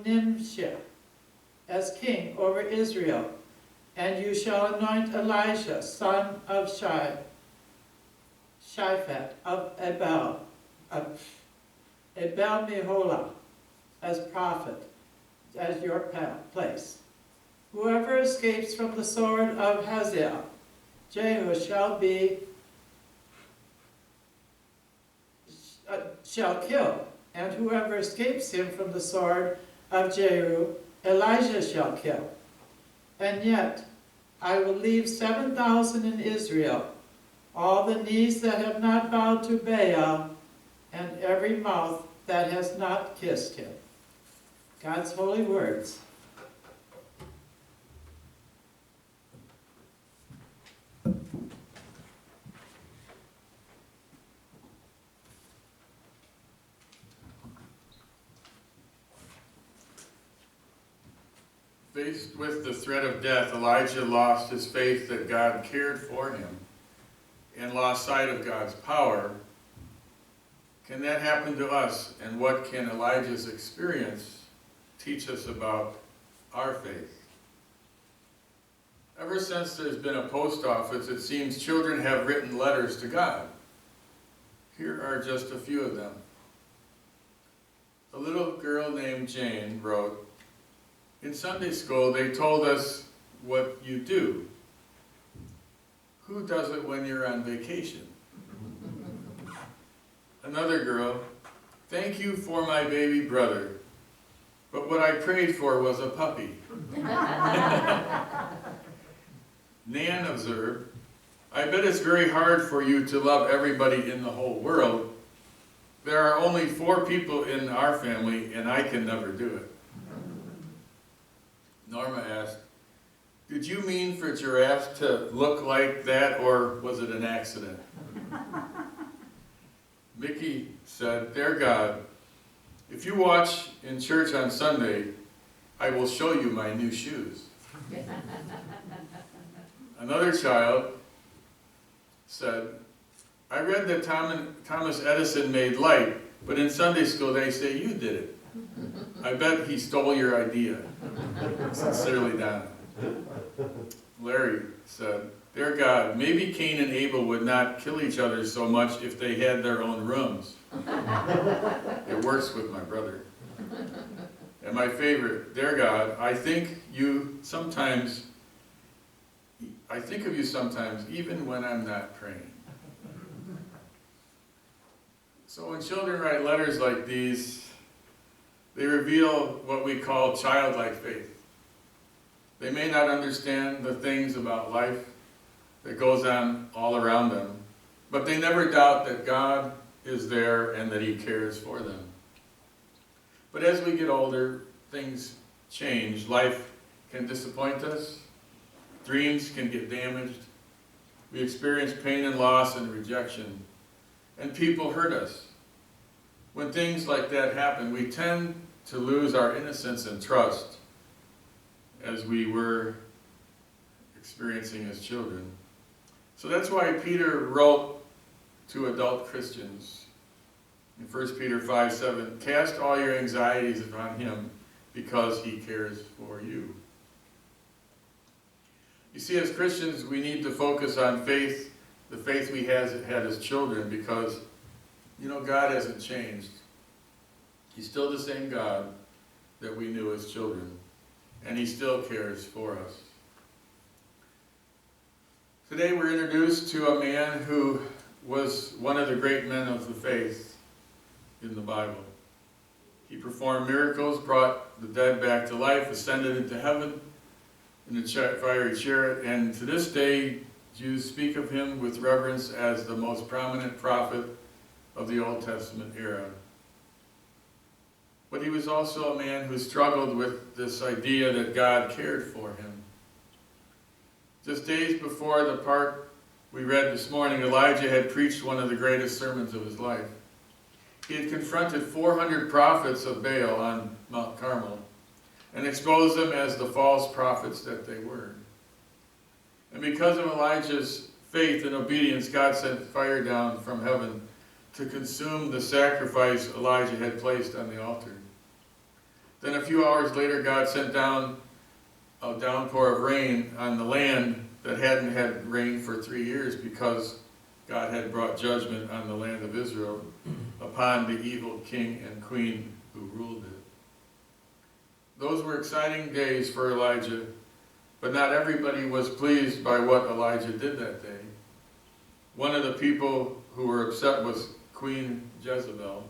Nimshah as king over Israel, and you shall anoint Elijah, son of Shaphat of Abel-Meholah, as prophet, as your place. Whoever escapes from the sword of Hazael, Jehu shall kill, and whoever escapes him from the sword of Jehu, Elijah shall kill. And yet I will leave 7,000 in Israel, all the knees that have not bowed to Baal, and every mouth that has not kissed him. God's holy words. Faced with the threat of death, Elijah lost his faith that God cared for him and lost sight of God's power. Can that happen to us? And what can Elijah's experience teach us about our faith? Ever since there's been a post office, it seems children have written letters to God. Here are just a few of them. A little girl named Jane wrote, "In Sunday school, they told us what you do. Who does it when you're on vacation?" Another girl, "Thank you for my baby brother, but what I prayed for was a puppy." Nan observed, "I bet it's very hard for you to love everybody in the whole world. There are only 4 people in our family, and I can never do it." Norma asked, "Did you mean for giraffes to look like that, or was it an accident?" Mickey said, "Dear God, if you watch in church on Sunday, I will show you my new shoes." Another child said, "I read that Thomas Edison made light, but in Sunday school they say you did it. I bet he stole your idea. Sincerely, Donna." Larry said, "Dear God, maybe Cain and Abel would not kill each other so much if they had their own rooms. It works with my brother." And my favorite, "Dear God, I think of you sometimes, even when I'm not praying." So when children write letters like these, they reveal what we call childlike faith. They may not understand the things about life that goes on all around them, but they never doubt that God is there and that He cares for them. But as we get older, things change. Life can disappoint us. Dreams can get damaged. We experience pain and loss and rejection. And people hurt us. When things like that happen, we tend to lose our innocence and trust, as we were experiencing as children. So that's why Peter wrote to adult Christians in 1 Peter 5:7, "Cast all your anxieties upon Him because He cares for you." You see, as Christians, we need to focus on faith, the faith we had as children, because, God hasn't changed. He's still the same God that we knew as children, and He still cares for us. Today we're introduced to a man who was one of the great men of the faith in the Bible. He performed miracles, brought the dead back to life, ascended into heaven in a fiery chariot, and to this day Jews speak of him with reverence as the most prominent prophet of the Old Testament era. But he was also a man who struggled with this idea that God cared for him. Just days before the part we read this morning, Elijah had preached one of the greatest sermons of his life. He had confronted 400 prophets of Baal on Mount Carmel and exposed them as the false prophets that they were. And because of Elijah's faith and obedience, God sent fire down from heaven to consume the sacrifice Elijah had placed on the altar. Then a few hours later, God sent down a downpour of rain on the land that hadn't had rain for 3 years because God had brought judgment on the land of Israel upon the evil king and queen who ruled it. Those were exciting days for Elijah, but not everybody was pleased by what Elijah did that day. One of the people who were upset was Queen Jezebel.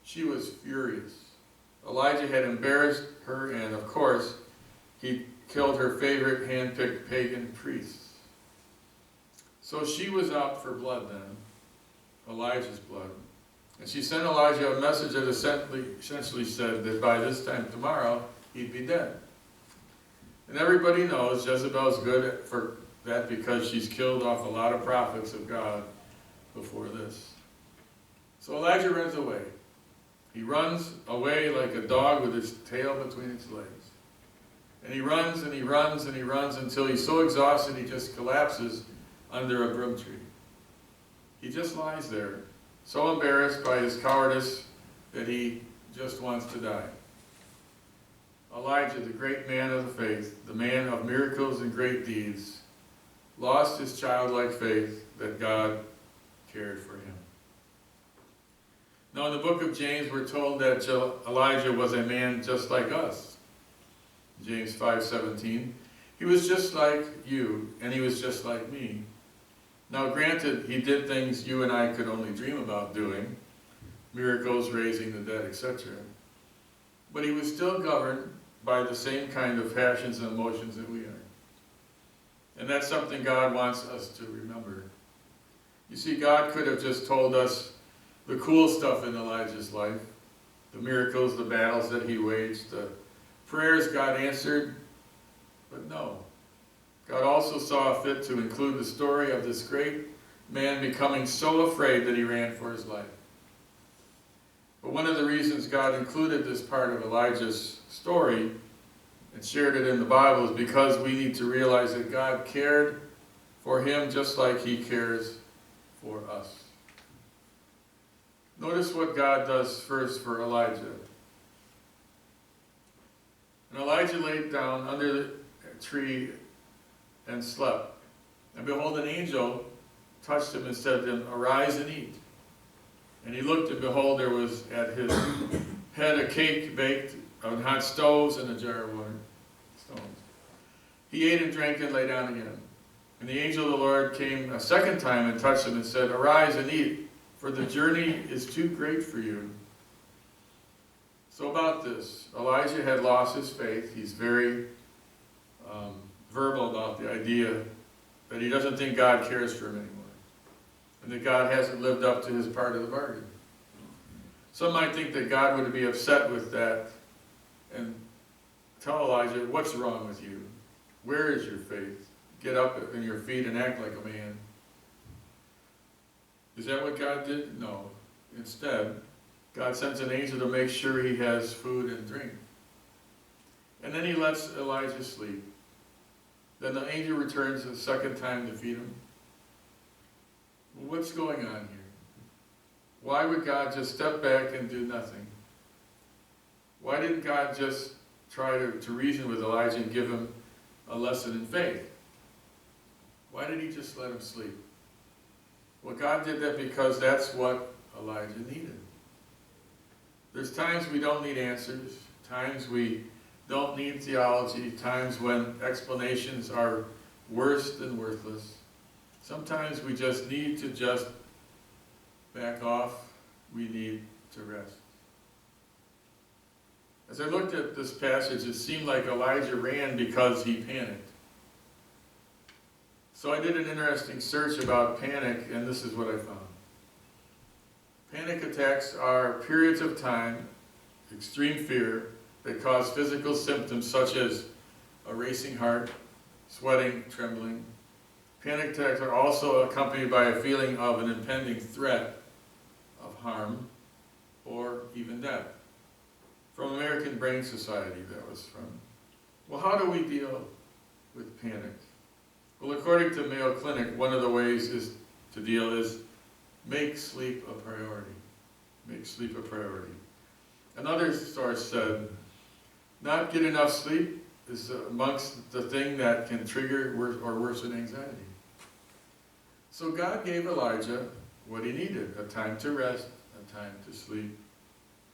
She was furious. Elijah had embarrassed her, and of course, he killed her favorite hand-picked pagan priests. So she was out for blood then, Elijah's blood. And she sent Elijah a message that essentially said that by this time tomorrow, he'd be dead. And everybody knows Jezebel's good for that because she's killed off a lot of prophets of God before this. So Elijah runs away. He runs away like a dog with its tail between its legs. And he runs and he runs and he runs until he's so exhausted he just collapses under a broom tree. He just lies there, so embarrassed by his cowardice that he just wants to die. Elijah, the great man of the faith, the man of miracles and great deeds, lost his childlike faith that God cared for him. Now in the book of James, we're told that Elijah was a man just like us. James 5:17. He was just like you, and he was just like me. Now granted, he did things you and I could only dream about doing, miracles, raising the dead, etc. But he was still governed by the same kind of passions and emotions that we are. And that's something God wants us to remember. You see, God could have just told us the cool stuff in Elijah's life, the miracles, the battles that he waged, the prayers God answered, but no. God also saw fit to include the story of this great man becoming so afraid that he ran for his life. But one of the reasons God included this part of Elijah's story and shared it in the Bible is because we need to realize that God cared for him just like he cares for us. Notice what God does first for Elijah. And Elijah laid down under the tree and slept. And behold, an angel touched him and said to him, "Arise and eat." And he looked, and behold, there was at his head a cake baked on hot stoves and a jar of water. Stones. He ate and drank and lay down again. And the angel of the Lord came a second time and touched him and said, "Arise and eat, for the journey is too great for you." So about this, Elijah had lost his faith. He's very verbal about the idea that he doesn't think God cares for him anymore, and that God hasn't lived up to his part of the bargain. Some might think that God would be upset with that and tell Elijah, "What's wrong with you? Where is your faith? Get up on your feet and act like a man." Is that what God did? No. Instead, God sends an angel to make sure he has food and drink. And then he lets Elijah sleep. Then the angel returns a second time to feed him. What's going on here? Why would God just step back and do nothing? Why didn't God just try to reason with Elijah and give him a lesson in faith? Why did he just let him sleep? Well, God did that because that's what Elijah needed. There's times we don't need answers, times we don't need theology, times when explanations are worse than worthless. Sometimes we just need to just back off. We need to rest. As I looked at this passage, it seemed like Elijah ran because he panicked. So I did an interesting search about panic, and this is what I found. Panic attacks are periods of time, extreme fear, that cause physical symptoms such as a racing heart, sweating, trembling. Panic attacks are also accompanied by a feeling of an impending threat of harm or even death. From American Brain Society, that was from. Well, how do we deal with panic? Well, according to Mayo Clinic, one of the ways to deal is make sleep a priority. Make sleep a priority. Another source said, not get enough sleep is amongst the thing that can trigger or worsen anxiety. So God gave Elijah what he needed, a time to rest, a time to sleep.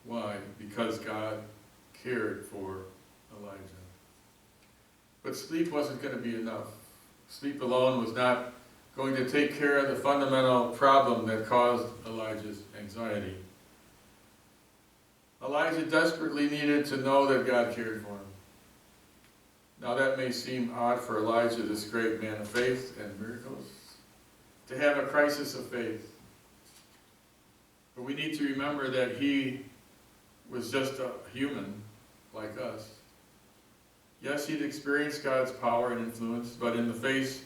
Why? Because God cared for Elijah. But sleep wasn't going to be enough. Sleep alone was not going to take care of the fundamental problem that caused Elijah's anxiety. Elijah desperately needed to know that God cared for him. Now that may seem odd for Elijah, this great man of faith and miracles, to have a crisis of faith. But we need to remember that he was just a human like us. Yes, he'd experienced God's power and influence, but in the face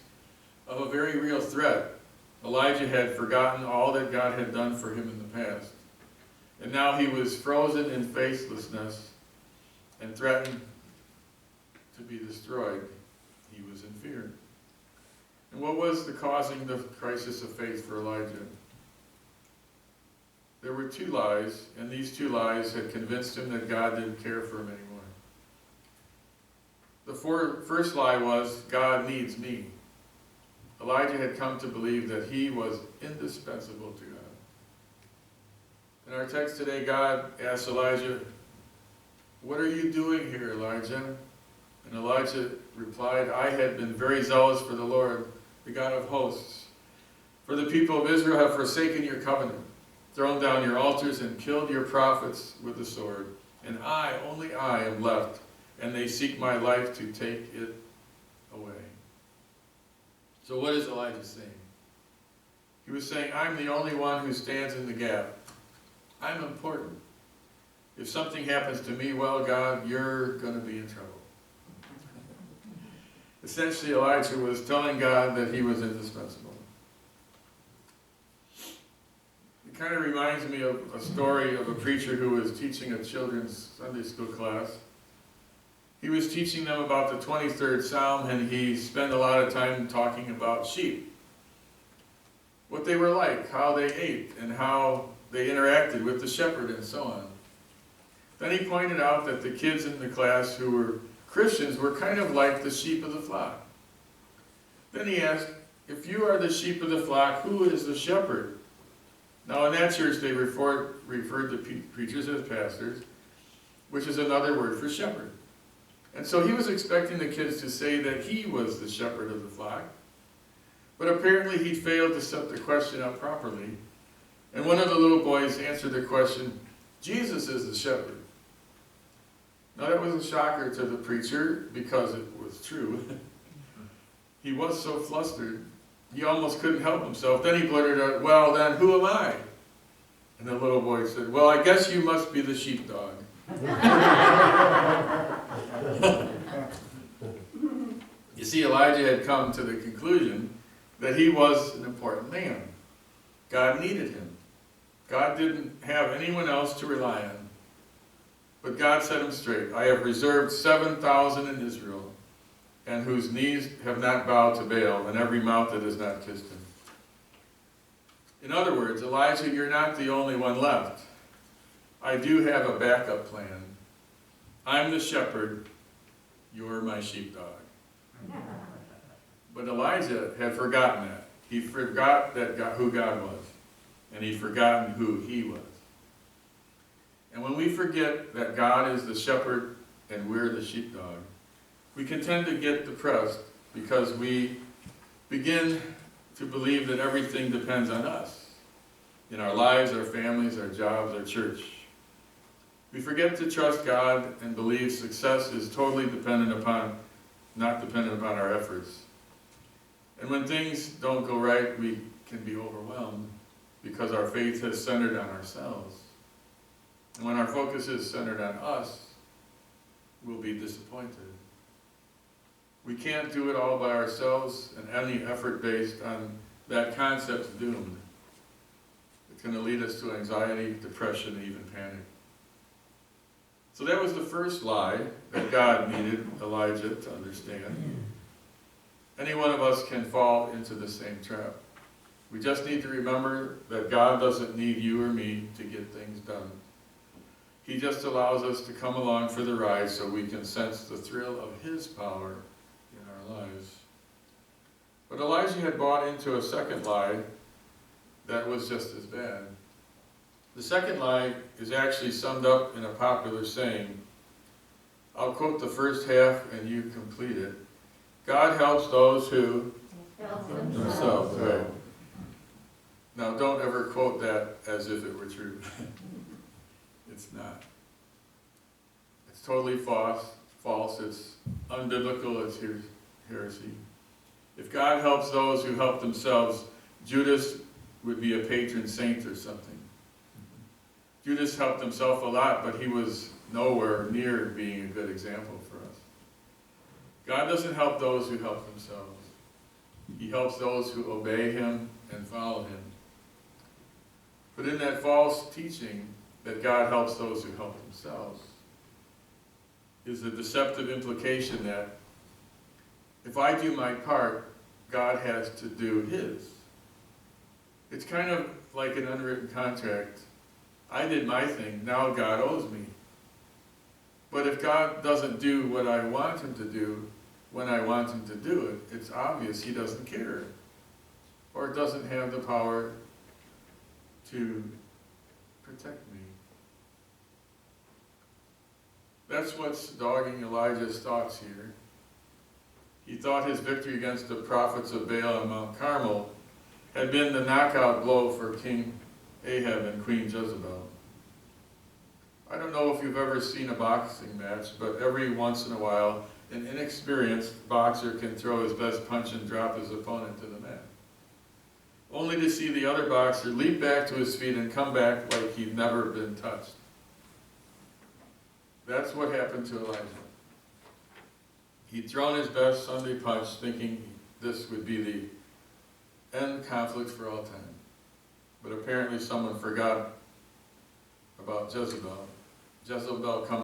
of a very real threat, Elijah had forgotten all that God had done for him in the past. And now he was frozen in faithlessness and threatened to be destroyed. He was in fear. And what was causing the crisis of faith for Elijah? There were two lies, and these two lies had convinced him that God didn't care for him anymore. The first lie was, God needs me. Elijah had come to believe that he was indispensable to God. In our text today, God asked Elijah, what are you doing here, Elijah? And Elijah replied, I had been very zealous for the Lord, the God of hosts. For the people of Israel have forsaken your covenant, thrown down your altars, and killed your prophets with the sword. And I, only I, am left, and they seek my life to take it away. So what is Elijah saying? He was saying, I'm the only one who stands in the gap. I'm important. If something happens to me, well, God, you're going to be in trouble. Essentially, Elijah was telling God that he was indispensable. It kind of reminds me of a story of a preacher who was teaching a children's Sunday school class. He was teaching them about the 23rd Psalm, and he spent a lot of time talking about sheep. What they were like, how they ate, and how they interacted with the shepherd, and so on. Then he pointed out that the kids in the class who were Christians were kind of like the sheep of the flock. Then he asked, if you are the sheep of the flock, who is the shepherd? Now in that church they referred to preachers as pastors, which is another word for shepherd. And so he was expecting the kids to say that he was the shepherd of the flock. But apparently he failed to set the question up properly. And one of the little boys answered the question, Jesus is the shepherd. Now that was a shocker to the preacher because it was true. He was so flustered, he almost couldn't help himself. Then he blurted out, well then, who am I? And the little boy said, well, I guess you must be the sheepdog. You see, Elijah had come to the conclusion that he was an important man. God needed him. God didn't have anyone else to rely on. But God set him straight. I have reserved 7,000 in Israel, and whose knees have not bowed to Baal, and every mouth that has not kissed him. In other words, Elijah, you're not the only one left. I do have a backup plan. I'm the shepherd. You're my sheepdog. But Elijah had forgotten that. He forgot who God was. And he'd forgotten who he was. And when we forget that God is the shepherd and we're the sheepdog, we can tend to get depressed because we begin to believe that everything depends on us. In our lives, our families, our jobs, our church. We forget to trust God and believe success is totally not dependent upon our efforts. And when things don't go right, we can be overwhelmed because our faith is centered on ourselves. And when our focus is centered on us, we'll be disappointed. We can't do it all by ourselves, and any effort based on that concept's doomed. It's going to lead us to anxiety, depression, and even panic. So that was the first lie that God needed Elijah to understand. Any one of us can fall into the same trap. We just need to remember that God doesn't need you or me to get things done. He just allows us to come along for the ride so we can sense the thrill of His power in our lives. But Elijah had bought into a second lie that was just as bad. The second lie is actually summed up in a popular saying. I'll quote the first half and you complete it. God helps those who Help themselves. Right. Now don't ever quote that as if it were true. It's not. It's totally false. It's unbiblical. It's heresy. If God helps those who help themselves, Judas would be a patron saint or something. Judas helped himself a lot, but he was nowhere near being a good example for us. God doesn't help those who help themselves. He helps those who obey Him and follow Him. But in that false teaching that God helps those who help themselves is a deceptive implication that if I do my part, God has to do His. It's kind of like an unwritten contract. I did my thing, now God owes me. But if God doesn't do what I want Him to do, when I want Him to do it, it's obvious He doesn't care. Or doesn't have the power to protect me. That's what's dogging Elijah's thoughts here. He thought his victory against the prophets of Baal on Mount Carmel had been the knockout blow for King Ahab and Queen Jezebel. I don't know if you've ever seen a boxing match, but every once in a while, an inexperienced boxer can throw his best punch and drop his opponent to the mat, only to see the other boxer leap back to his feet and come back like he'd never been touched. That's what happened to Elijah. He'd thrown his best Sunday punch thinking this would be the end conflict for all time. But apparently someone forgot about Jezebel. Jezebel comes